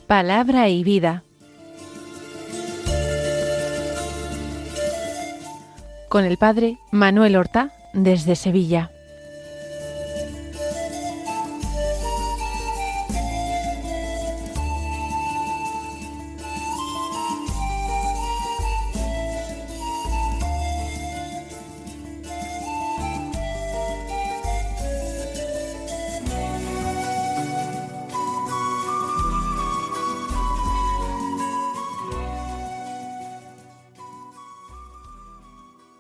Palabra y vida. Con el padre Manuel Horta, desde Sevilla.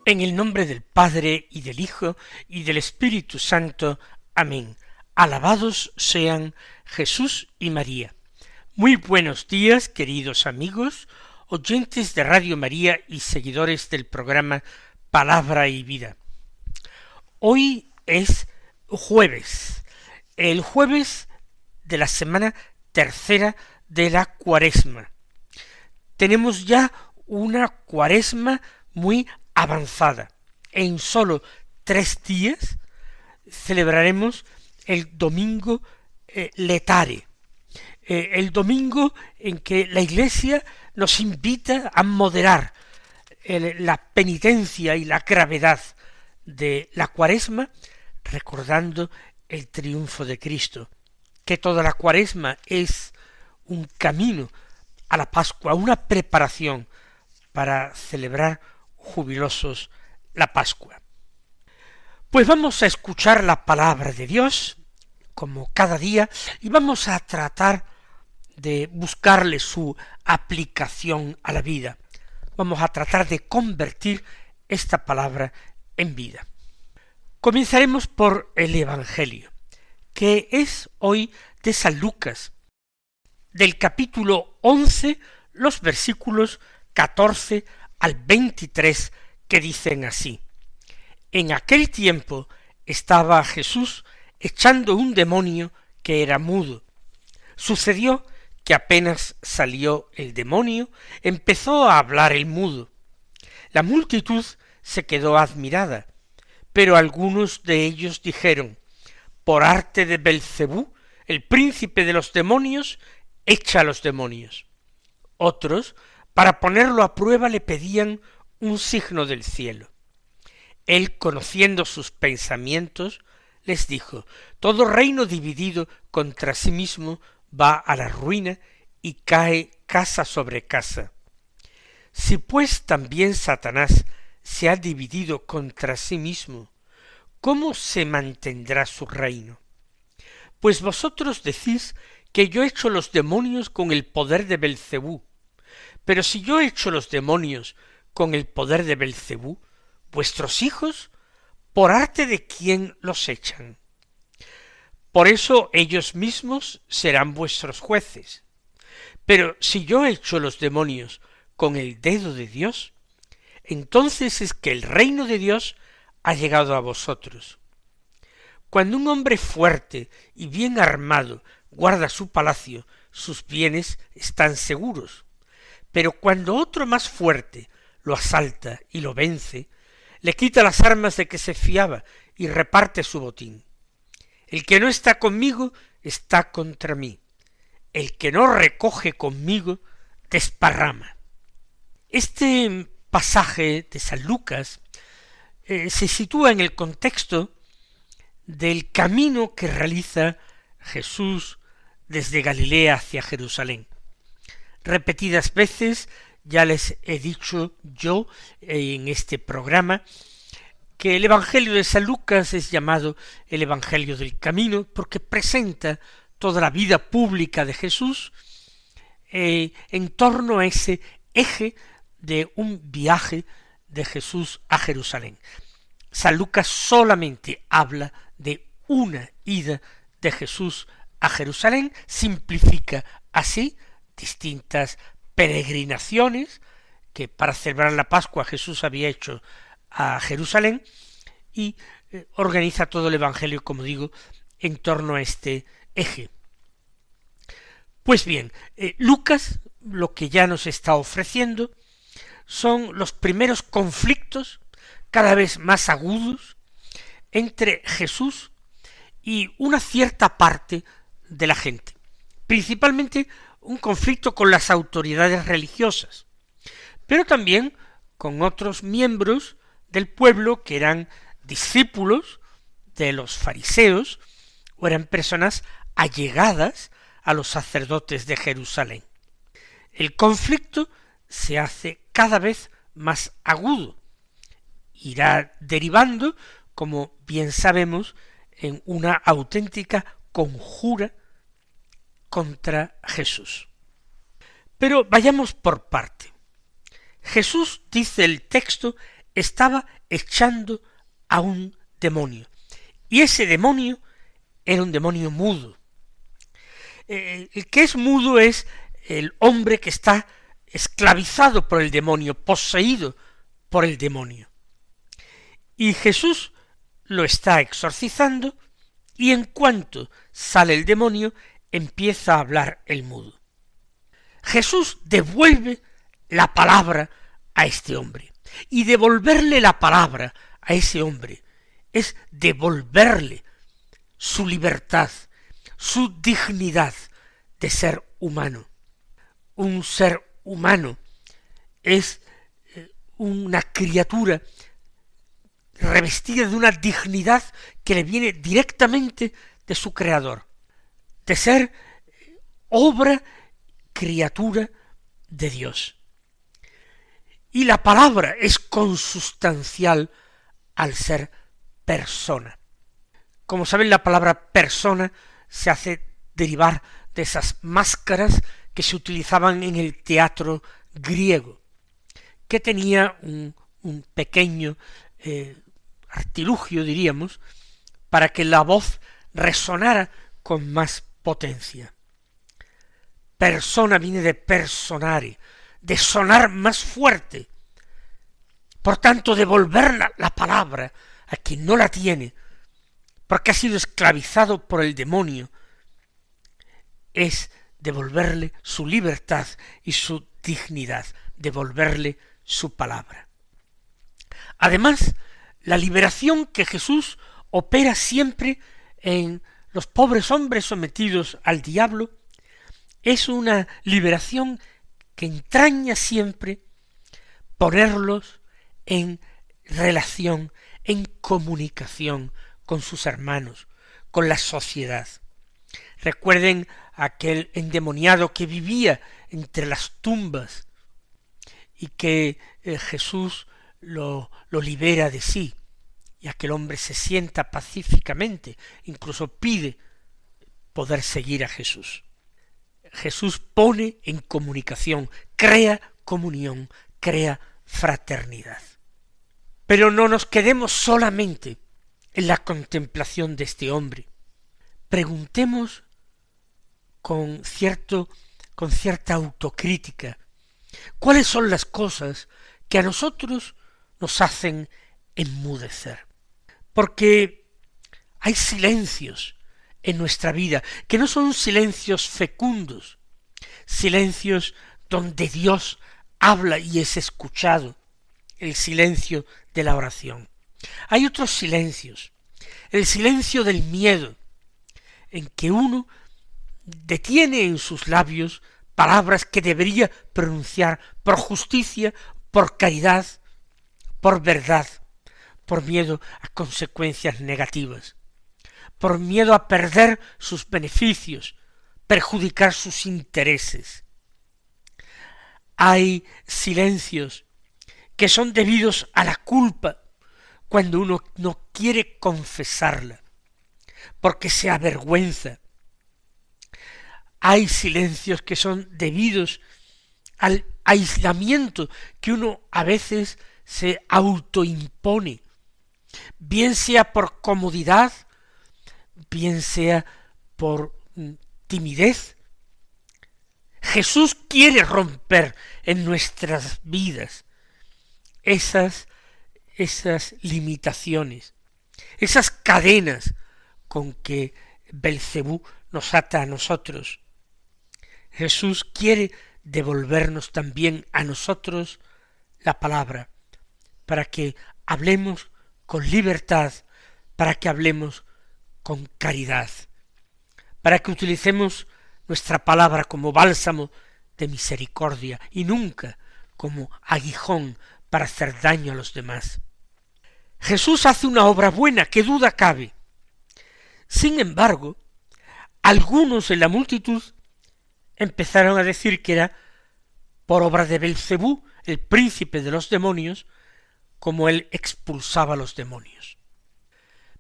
En el nombre del Padre, y del Hijo, y del Espíritu Santo. Amén. Alabados sean Jesús y María. Muy buenos días, queridos amigos, oyentes de Radio María y seguidores del programa Palabra y Vida. Hoy es jueves, el jueves de la semana tercera de la Cuaresma. Tenemos ya una Cuaresma muy avanzada. En solo 3 días celebraremos el domingo letare, el domingo en que la Iglesia nos invita a moderar la penitencia y la gravedad de la Cuaresma, recordando el triunfo de Cristo, que toda la Cuaresma es un camino a la Pascua, una preparación para celebrar jubilosos la Pascua. Pues vamos a escuchar la palabra de Dios, como cada día, y vamos a tratar de buscarle su aplicación a la vida. Vamos a tratar de convertir esta palabra en vida. Comenzaremos por el Evangelio, que es hoy de San Lucas, del capítulo 11, los versículos 14 al 23, que dicen así: En aquel tiempo estaba Jesús echando un demonio que era mudo. Sucedió que apenas salió el demonio, empezó a hablar el mudo. La multitud se quedó admirada, pero algunos de ellos dijeron: por arte de Belcebú, el príncipe de los demonios, echa a los demonios. Otros, para ponerlo a prueba, le pedían un signo del cielo. Él, conociendo sus pensamientos, les dijo: todo reino dividido contra sí mismo va a la ruina y cae casa sobre casa. Si pues también Satanás se ha dividido contra sí mismo, ¿cómo se mantendrá su reino? Pues vosotros decís que yo echo los demonios con el poder de Belcebú. Pero si yo echo los demonios con el poder de Belcebú, vuestros hijos, ¿por arte de quién los echan? Por eso ellos mismos serán vuestros jueces. Pero si yo echo los demonios con el dedo de Dios, entonces es que el reino de Dios ha llegado a vosotros. Cuando un hombre fuerte y bien armado guarda su palacio, sus bienes están seguros. Pero cuando otro más fuerte lo asalta y lo vence, le quita las armas de que se fiaba y reparte su botín. El que no está conmigo está contra mí. El que no recoge conmigo desparrama. Este pasaje de San Lucas se sitúa en el contexto del camino que realiza Jesús desde Galilea hacia Jerusalén. Repetidas veces ya les he dicho yo en este programa que el Evangelio de San Lucas es llamado el Evangelio del Camino porque presenta toda la vida pública de Jesús en torno a ese eje de un viaje de Jesús a Jerusalén. San Lucas solamente habla de una ida de Jesús a Jerusalén, simplifica así distintas peregrinaciones que para celebrar la Pascua Jesús había hecho a Jerusalén y organiza todo el Evangelio, como digo, en torno a este eje. Pues bien, Lucas lo que ya nos está ofreciendo son los primeros conflictos cada vez más agudos entre Jesús y una cierta parte de la gente, principalmente un conflicto con las autoridades religiosas, pero también con otros miembros del pueblo que eran discípulos de los fariseos o eran personas allegadas a los sacerdotes de Jerusalén. El conflicto se hace cada vez más agudo, irá derivando, como bien sabemos, en una auténtica conjura contra Jesús. Pero vayamos por parte. Jesús, dice el texto, estaba echando a un demonio, y ese demonio era un demonio mudo. El que es mudo es el hombre que está esclavizado por el demonio, poseído por el demonio. Y Jesús lo está exorcizando, y en cuanto sale el demonio, empieza a hablar el mudo. Jesús devuelve la palabra a este hombre, y devolverle la palabra a ese hombre es devolverle su libertad, su dignidad de ser humano. Un ser humano es una criatura revestida de una dignidad que le viene directamente de su Creador, de ser obra, criatura de Dios. Y la palabra es consustancial al ser persona. Como saben, la palabra persona se hace derivar de esas máscaras que se utilizaban en el teatro griego, que tenía un pequeño artilugio, diríamos, para que la voz resonara con más potencia. Persona viene de personare, de sonar más fuerte. Por tanto, devolver la palabra a quien no la tiene, porque ha sido esclavizado por el demonio, es devolverle su libertad y su dignidad, devolverle su palabra. Además, la liberación que Jesús opera siempre en los pobres hombres sometidos al diablo es una liberación que entraña siempre ponerlos en relación, en comunicación con sus hermanos, con la sociedad. Recuerden aquel endemoniado que vivía entre las tumbas y que Jesús lo libera de sí, y aquel hombre se sienta pacíficamente, incluso pide poder seguir a Jesús. Jesús pone en comunicación, crea comunión, crea fraternidad. Pero no nos quedemos solamente en la contemplación de este hombre. Preguntemos con cierta autocrítica, ¿cuáles son las cosas que a nosotros nos hacen enmudecer? Porque hay silencios en nuestra vida que no son silencios fecundos, silencios donde Dios habla y es escuchado, el silencio de la oración. Hay otros silencios, el silencio del miedo, en que uno detiene en sus labios palabras que debería pronunciar por justicia, por caridad, por verdad, por miedo a consecuencias negativas, por miedo a perder sus beneficios, perjudicar sus intereses. Hay silencios que son debidos a la culpa, cuando uno no quiere confesarla, porque se avergüenza. Hay silencios que son debidos al aislamiento que uno a veces se autoimpone, bien sea por comodidad, bien sea por timidez. Jesús quiere romper en nuestras vidas esas limitaciones, esas cadenas con que Belcebú nos ata a nosotros. Jesús quiere devolvernos también a nosotros la palabra, para que hablemos con libertad, para que hablemos con caridad, para que utilicemos nuestra palabra como bálsamo de misericordia y nunca como aguijón para hacer daño a los demás. Jesús hace una obra buena, qué duda cabe. Sin embargo, algunos en la multitud empezaron a decir que era por obra de Belcebú, el príncipe de los demonios, como él expulsaba a los demonios.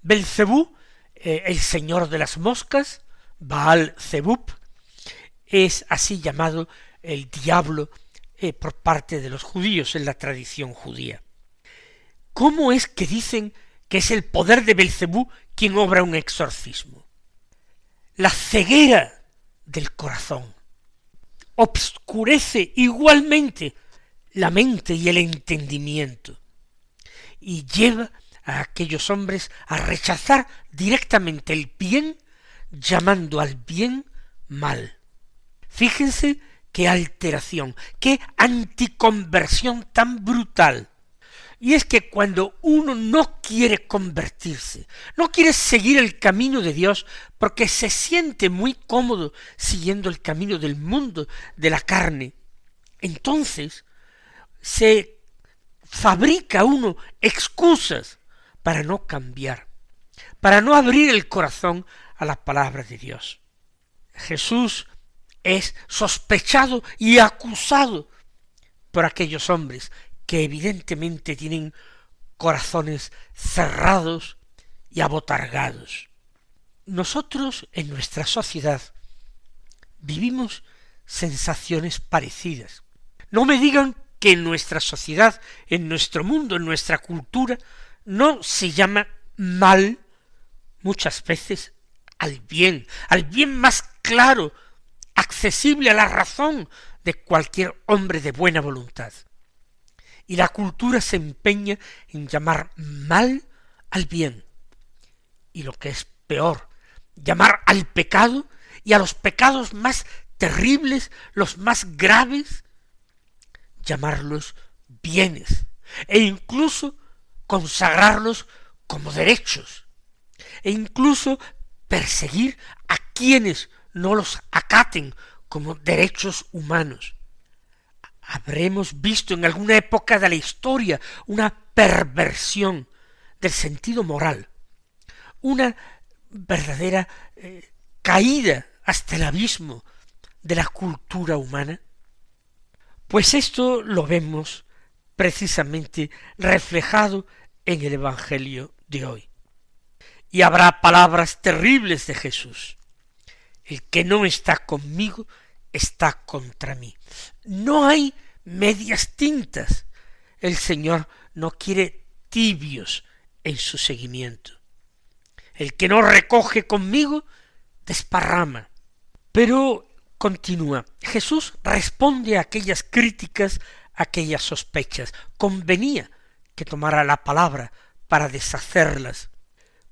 Belcebú, el señor de las moscas, Baal Zebub, es así llamado el diablo por parte de los judíos en la tradición judía. ¿Cómo es que dicen que es el poder de Belcebú quien obra un exorcismo? La ceguera del corazón obscurece igualmente la mente y el entendimiento y lleva a aquellos hombres a rechazar directamente el bien, llamando al bien mal. Fíjense qué alteración, qué anticonversión tan brutal. Y es que cuando uno no quiere convertirse, no quiere seguir el camino de Dios, porque se siente muy cómodo siguiendo el camino del mundo, de la carne, entonces se fabrica uno excusas para no cambiar, para no abrir el corazón a la palabra de Dios. Jesús es sospechado y acusado por aquellos hombres que evidentemente tienen corazones cerrados y abotargados. Nosotros en nuestra sociedad vivimos sensaciones parecidas. No me digan que en nuestra sociedad, en nuestro mundo, en nuestra cultura, no se llama mal muchas veces al bien más claro, accesible a la razón de cualquier hombre de buena voluntad. Y la cultura se empeña en llamar mal al bien. Y lo que es peor, llamar al pecado y a los pecados más terribles, los más graves, llamarlos bienes, e incluso consagrarlos como derechos, e incluso perseguir a quienes no los acaten como derechos humanos. Habremos visto en alguna época de la historia una perversión del sentido moral, una verdadera caída hasta el abismo de la cultura humana. Pues esto lo vemos precisamente reflejado en el Evangelio de hoy. Y habrá palabras terribles de Jesús. El que no está conmigo está contra mí. No hay medias tintas. El Señor no quiere tibios en su seguimiento. El que no recoge conmigo, desparrama. Pero continúa. Jesús responde a aquellas críticas, a aquellas sospechas. Convenía que tomara la palabra para deshacerlas.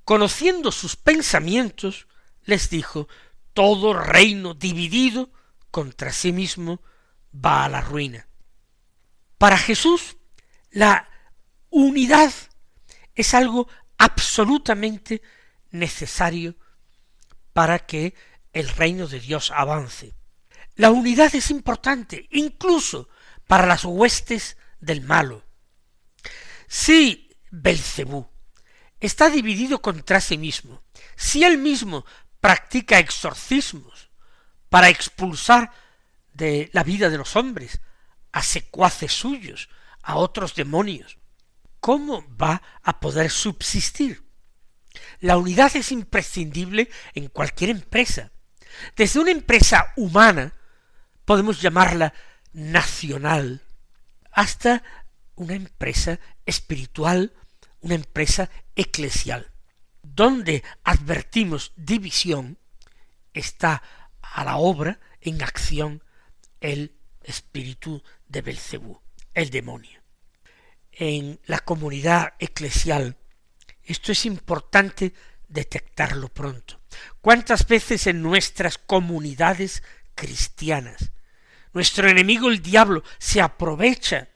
Conociendo sus pensamientos, les dijo: todo reino dividido contra sí mismo va a la ruina. Para Jesús, la unidad es algo absolutamente necesario para que el reino de Dios avance. La unidad es importante, incluso para las huestes del malo. Si Belcebú está dividido contra sí mismo, si él mismo practica exorcismos para expulsar de la vida de los hombres a secuaces suyos, a otros demonios, ¿cómo va a poder subsistir? La unidad es imprescindible en cualquier empresa. Desde una empresa humana, podemos llamarla nacional, hasta una empresa espiritual, una empresa eclesial. Donde advertimos división, está a la obra, en acción, el espíritu de Belcebú, el demonio. En la comunidad eclesial, esto es importante detectarlo pronto. ¿Cuántas veces en nuestras comunidades cristianas nuestro enemigo el diablo se aprovecha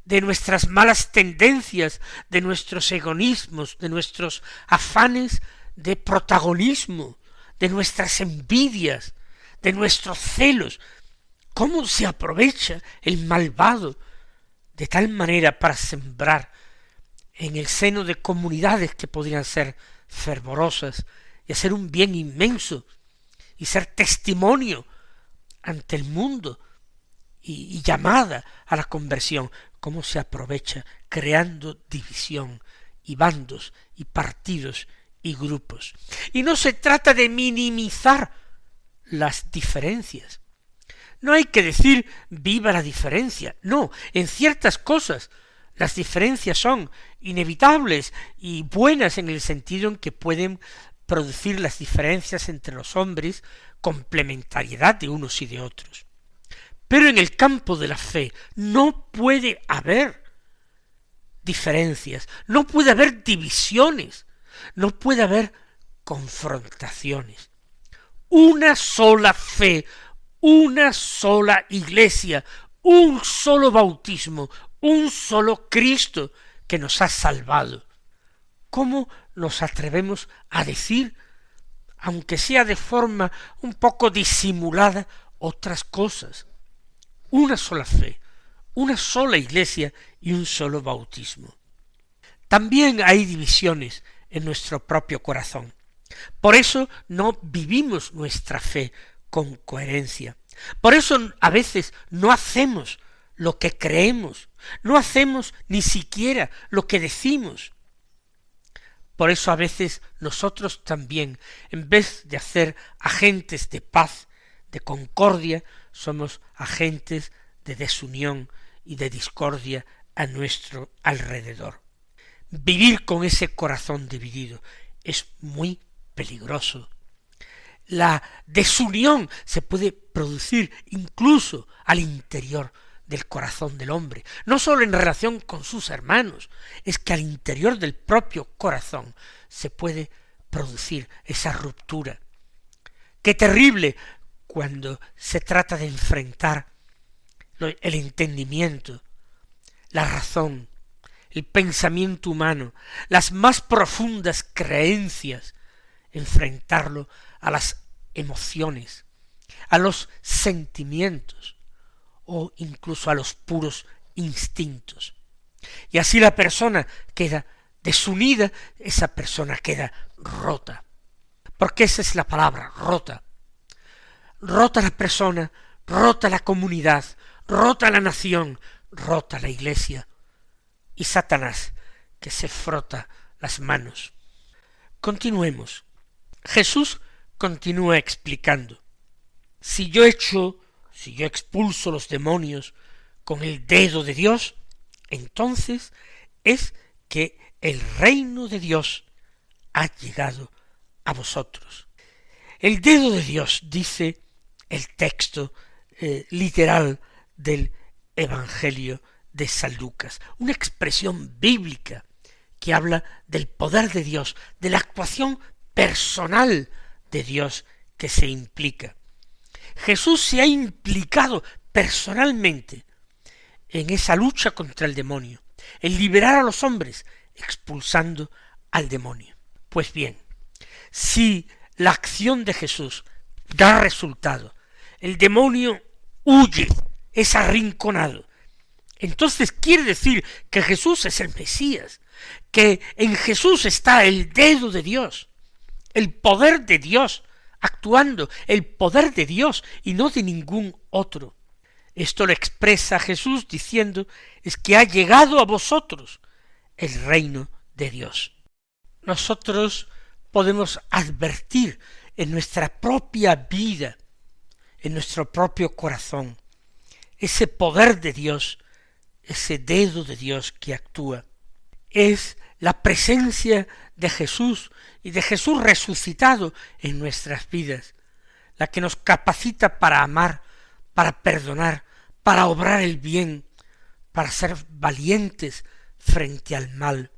de nuestras malas tendencias, de nuestros egoísmos, de nuestros afanes de protagonismo, de nuestras envidias, de nuestros celos. ¿Cómo se aprovecha el malvado de tal manera para sembrar en el seno de comunidades que podrían ser fervorosas y hacer un bien inmenso y ser testimonio ante el mundo y llamada a la conversión? ¿Cómo se aprovecha creando división y bandos y partidos y grupos? Y no se trata de minimizar las diferencias. No hay que decir viva la diferencia. No, en ciertas cosas las diferencias son inevitables y buenas en el sentido en que pueden producir las diferencias entre los hombres complementariedad de unos y de otros. Pero en el campo de la fe no puede haber diferencias, no puede haber divisiones, no puede haber confrontaciones. Una sola fe, una sola iglesia, un solo bautismo, un solo Cristo que nos ha salvado. ¿Cómo nos atrevemos a decir, aunque sea de forma un poco disimulada, otras cosas? Una sola fe, una sola iglesia y un solo bautismo. También hay divisiones en nuestro propio corazón. Por eso no vivimos nuestra fe con coherencia. Por eso a veces no hacemos lo que creemos, no hacemos ni siquiera lo que decimos. Por eso a veces nosotros también, en vez de hacer agentes de paz, de concordia, somos agentes de desunión y de discordia a nuestro alrededor. Vivir con ese corazón dividido es muy peligroso. La desunión se puede producir incluso al interior del corazón del hombre, no sólo en relación con sus hermanos, es que al interior del propio corazón se puede producir esa ruptura. ¡Qué terrible cuando se trata de enfrentar el entendimiento, la razón, el pensamiento humano, las más profundas creencias, enfrentarlo a las emociones, a los sentimientos o incluso a los puros instintos. Y así la persona queda desunida, esa persona queda rota. Porque esa es la palabra, rota. Rota la persona, rota la comunidad, rota la nación, rota la iglesia. Y Satanás que se frota las manos. Continuemos. Jesús continúa explicando. Si yo expulso los demonios con el dedo de Dios, entonces es que el reino de Dios ha llegado a vosotros. El dedo de Dios, dice el texto literal del Evangelio de San Lucas, una expresión bíblica que habla del poder de Dios, de la actuación personal de Dios que se implica. Jesús se ha implicado personalmente en esa lucha contra el demonio, en liberar a los hombres expulsando al demonio. Pues bien, si la acción de Jesús da resultado, el demonio huye, es arrinconado, entonces quiere decir que Jesús es el Mesías, que en Jesús está el dedo de Dios, el poder de Dios actuando, el poder de Dios y no de ningún otro. Esto lo expresa Jesús diciendo, es que ha llegado a vosotros el reino de Dios. Nosotros podemos advertir en nuestra propia vida, en nuestro propio corazón, ese poder de Dios, ese dedo de Dios que actúa. Es la presencia de Jesús y de Jesús resucitado en nuestras vidas, la que nos capacita para amar, para perdonar, para obrar el bien, para ser valientes frente al mal,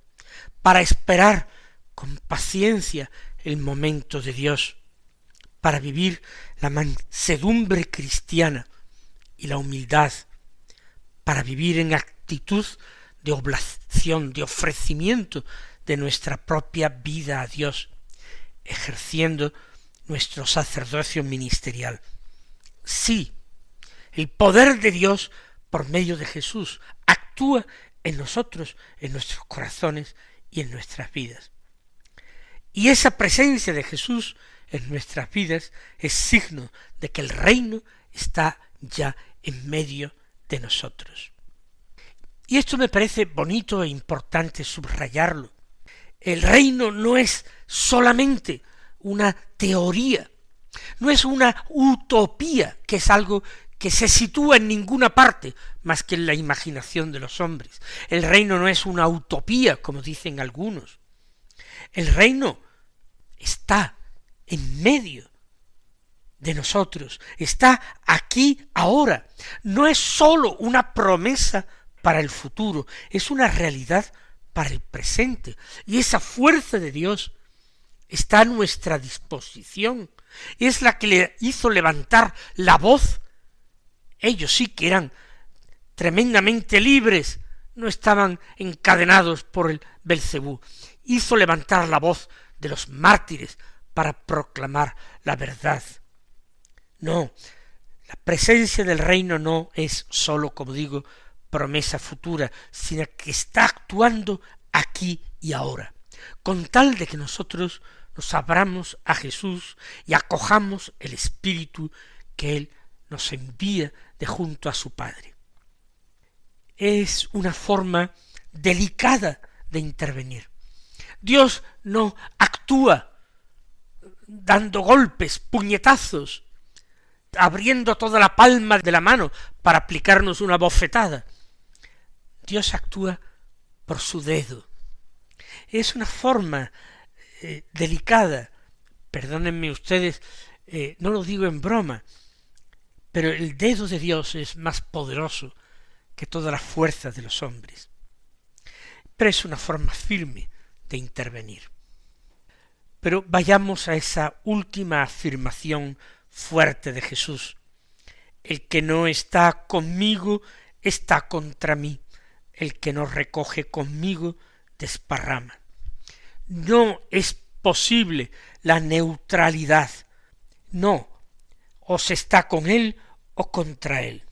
para esperar con paciencia el momento de Dios, para vivir la mansedumbre cristiana y la humildad, para vivir en actitud de oblación, de ofrecimiento de nuestra propia vida a Dios, ejerciendo nuestro sacerdocio ministerial. Sí, el poder de Dios por medio de Jesús actúa en nosotros, en nuestros corazones y en nuestras vidas. Y esa presencia de Jesús en nuestras vidas es signo de que el reino está ya en medio de nosotros. Y esto me parece bonito e importante subrayarlo. El reino no es solamente una teoría, no es una utopía, que es algo que se sitúa en ninguna parte más que en la imaginación de los hombres. El reino no es una utopía, como dicen algunos. El reino está en medio de nosotros, está aquí ahora. No es sólo una promesa para el futuro, es una realidad para el presente. Y esa fuerza de Dios está a nuestra disposición. Es la que le hizo levantar la voz. Ellos sí que eran tremendamente libres, no estaban encadenados por el Belcebú. Hizo levantar la voz de los mártires para proclamar la verdad. No, la presencia del reino no es sólo, como digo, promesa futura, sino que está actuando aquí y ahora, con tal de que nosotros nos abramos a Jesús y acojamos el Espíritu que Él nos envía de junto a su Padre. Es una forma delicada de intervenir. Dios no actúa dando golpes, puñetazos, abriendo toda la palma de la mano para aplicarnos una bofetada. Dios actúa por su dedo. Es una forma delicada. Perdónenme ustedes, no lo digo en broma, pero el dedo de Dios es más poderoso que toda la fuerza de los hombres. Pero es una forma firme de intervenir. Pero vayamos a esa última afirmación fuerte de Jesús. El que no está conmigo está contra mí. El que no recoge conmigo desparrama. No es posible la neutralidad. No, o se está con él o contra él.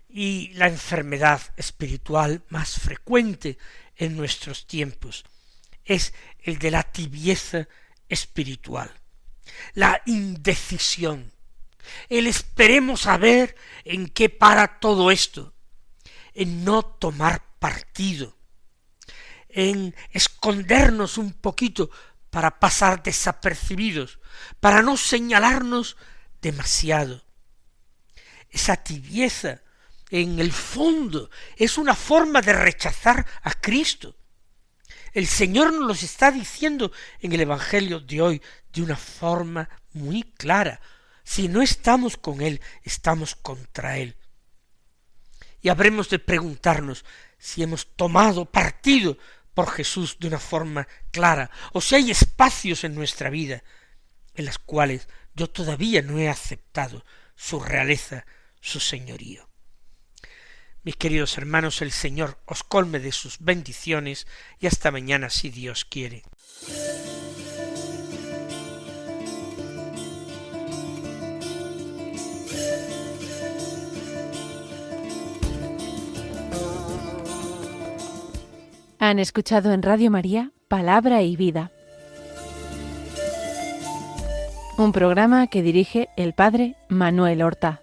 Y la enfermedad espiritual más frecuente en nuestros tiempos es el de la tibieza espiritual, la indecisión, el esperemos a ver en qué para todo esto, en no tomar partido, en escondernos un poquito para pasar desapercibidos, para no señalarnos demasiado. Esa tibieza, en el fondo, es una forma de rechazar a Cristo. El Señor nos lo está diciendo en el Evangelio de hoy de una forma muy clara. Si no estamos con Él, estamos contra Él. Y habremos de preguntarnos si hemos tomado partido por Jesús de una forma clara, o si hay espacios en nuestra vida en las cuales yo todavía no he aceptado su realeza, su señorío. Mis queridos hermanos, el Señor os colme de sus bendiciones y hasta mañana si Dios quiere. Han escuchado en Radio María Palabra y Vida, un programa que dirige el Padre Manuel Horta.